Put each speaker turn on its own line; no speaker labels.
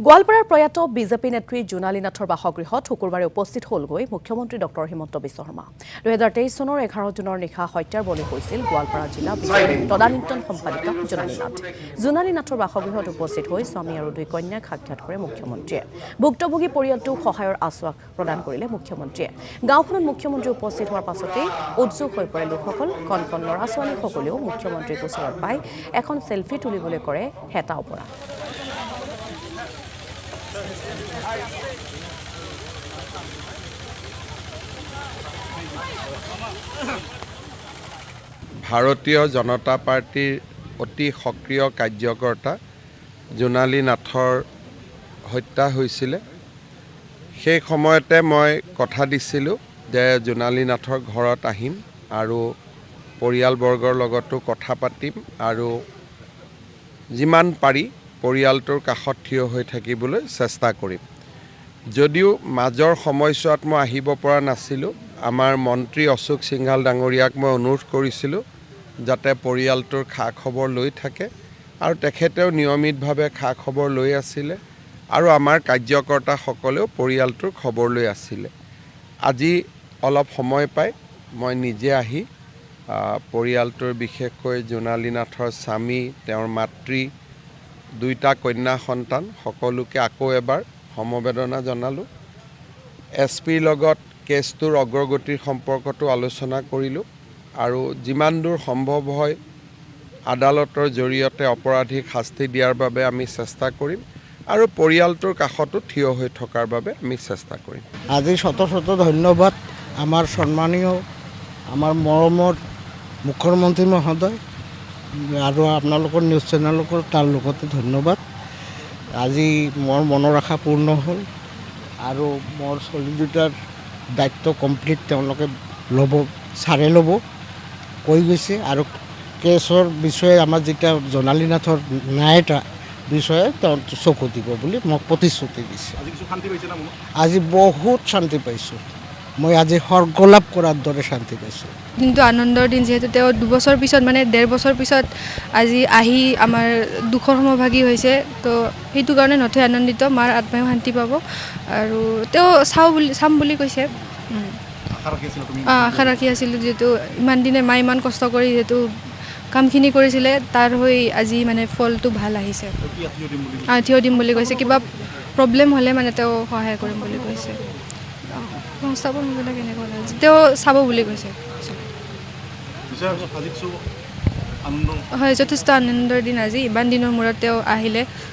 গোৱালপাৰাৰ প্ৰয়াত বিজেপি নেত্ৰী জোনালী নাথৰ বাসগৃহত শুকুৰবাৰে উপস্থিত হ'লগৈ মুখ্যমন্ত্ৰী ডক্টৰ হিমন্ত বিশ্ব শৰ্মা। 2023 চনৰ 11 জুনৰ নিশা হত্যাৰ বলি হৈছিল গোৱালপাৰা জিলা বিজেপিৰ তদানীন্তন সম্পাদিকা জোনালী নাথ। জোনালী নাথৰ বাসগৃহত উপস্থিত হৈ স্বামী আৰু দুই কন্যাক সাক্ষাৎ কৰে মুখ্যমন্ত্ৰীয়ে। ভুক্তভোগী পৰিয়ালটোক সহায়ৰ আশ্বাস প্ৰদান কৰিলে মুখ্যমন্ত্ৰীয়ে। গাঁওখনত মুখ্যমন্ত্ৰী উপস্থিত হোৱাৰ পাছতেই উৎসুক হৈ পৰে লোকসকল। কণ কণ ল'ৰা ছোৱালীসকলেও মুখ্যমন্ত্ৰীক ওচৰত পাই এখন চেলফি তুলিবলৈ কৰে হেতা ওপৰা।
ভাৰতীয় জনতা পাৰ্টিৰ অতি সক্ৰিয় কাৰ্যকৰ্তা জোনালী নাথৰ হত্যা হৈছিলে। সেই সময়তে মই কথা দিছিলোঁ যে জোনালী নাথৰ ঘৰত আহিম আৰু পৰিয়ালবৰ্গৰ লগতো কথা পাতিম আৰু যিমান পাৰি পৰিয়ালটোৰ কাষত থিয় হৈ থাকিবলৈ চেষ্টা কৰিম। যদিও মাজৰ সময়ছোৱাত মই আহিব পৰা নাছিলোঁ, আমাৰ মন্ত্ৰী অশোক সিংঘাল ডাঙৰীয়াক মই অনুৰোধ কৰিছিলোঁ যাতে পৰিয়ালটোৰ খা খবৰ লৈ থাকে আৰু তেখেতেও নিয়মিতভাৱে খা খবৰ লৈ আছিলে আৰু আমাৰ কাৰ্যকৰ্তাসকলেও পৰিয়ালটোৰ খবৰ লৈ আছিলে। আজি অলপ সময় পাই মই নিজে আহি পৰিয়ালটোৰ বিশেষকৈ জোনালী নাথৰ স্বামী, তেওঁৰ মাতৃ, দুইটা কন্যা সন্তান সকলোকে আকৌ এবাৰ সমবেদনা জনালোঁ। এছপিৰ লগত কেছটোৰ অগ্ৰগতিৰ সম্পৰ্কতো আলোচনা কৰিলোঁ আৰু যিমান দূৰ সম্ভৱ হয় আদালতৰ জৰিয়তে অপৰাধীক শাস্তি দিয়াৰ বাবে আমি চেষ্টা কৰিম আৰু পৰিয়ালটোৰ কাষতো থিয় হৈ থকাৰ বাবে আমি চেষ্টা কৰিম।
আজি শত শত ধন্যবাদ আমাৰ সন্মানীয় আমাৰ মৰমৰ মুখ্যমন্ত্ৰী মহোদয় আৰু আপোনালোকৰ নিউজ চেনেলকো তাৰ লগতে ধন্যবাদ। আজি মোৰ মনৰ আশা পূৰ্ণ হ'ল আৰু মোৰ ছোৱালী দুটাৰ দায়িত্ব কমপ্লিট তেওঁলোকে ছাৰে ল'ব কৈ গৈছে আৰু কেছৰ বিষয়ে আমাৰ যেতিয়া জোনালী নাথৰ ন্যায়টা বিষয়ে তেওঁ চকু দিব বুলি মোক প্ৰতিশ্ৰুতি দিছে। আজি বহুত শান্তি পাইছোঁ। মই আজি স্বৰ্গলাভ কৰাৰ দৰে শান্তি পাইছোঁ।
কিন্তু আনন্দৰ দিন, যিহেতু তেওঁ 2 বছৰ পিছত মানে 1.5 বছৰ পিছত আজি আহি আমাৰ দুখৰ সমভাগী হৈছে, তো সেইটো কাৰণে নথৈ আনন্দিত। মাৰ আত্মায়ো শান্তি পাব আৰু তেওঁ চাম বুলি কৈছে। আশা ৰাখি আছিলোঁ, যিহেতু ইমান দিনে মায়ে ইমান কষ্ট কৰি যিহেতু কামখিনি কৰিছিলে তাৰ হৈ আজি মানে ফলটো ভাল আহিছে। থিয় দিম বুলি কৈছে। কিবা প্ৰব্লেম হ'লে মানে তেওঁ সহায় কৰিম বুলি কৈছে। সংস্থাপন হ'বলৈ কেনেকুৱা লাগিছে, তেওঁ চাব বুলি কৈছে। হয়, যথেষ্ট আনন্দৰ দিন আজি। ইমান দিনৰ মূৰত তেওঁ আহিলে।